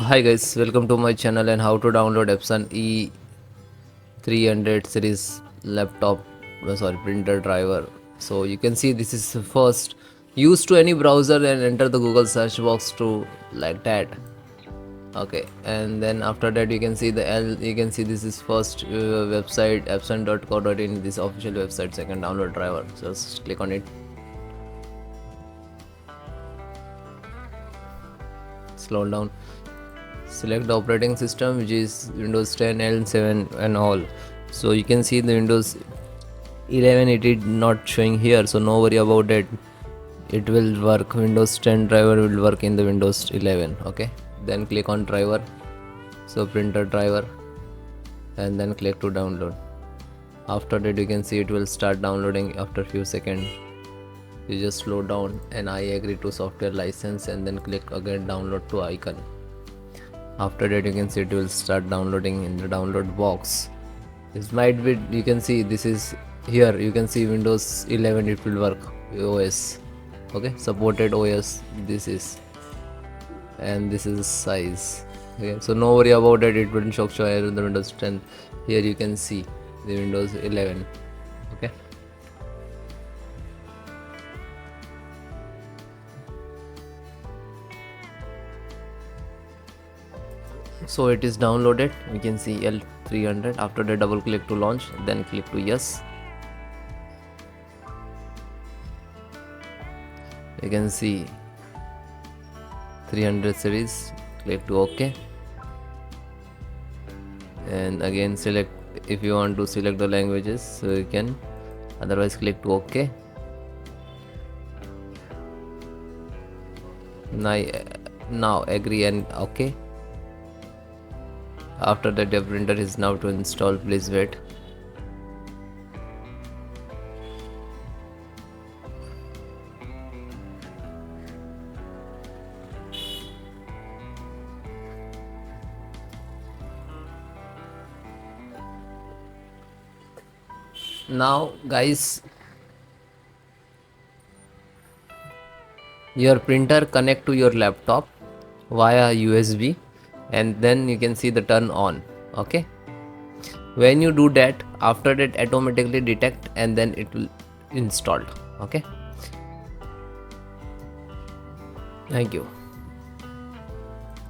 Hi guys, welcome to my channel and how to download Epson E300 series laptop printer driver. So you can see this is first use to any browser and enter the Google search box to like that. Okay, and then after that you can see this is first website epson.co.in, this official website, second download driver. Just click on it. Slow down. Select the operating system, which is Windows 10, L7 and all. So you can see the Windows 11 it is not showing here, so no worry about it. It will work. Windows 10 driver will work in the Windows 11. Okay, then click on driver, so printer driver, and then click to download. After that you can see it will start downloading after few seconds. You just slow down and I agree to software license and then click again download to icon. After that you can see it will start downloading in the download box. This might be, you can see this is here, you can see Windows 11 it will work OS. Okay, supported OS this is, and this is size. Okay, so no worry about it, it wouldn't show here in the Windows 10. Here you can see the Windows 11. Okay, so it is downloaded. We can see L300. After that double click to launch, then click to yes. You can see 300 series, click to OK, and again select if you want to select the languages, so you can, otherwise click to OK. Now agree and OK. After that the printer is now to install, please wait. Now guys, your printer connect to your laptop via USB and then you can see the turn on. Okay, when you do that, after that automatically detect and then it will installed. Okay, thank you.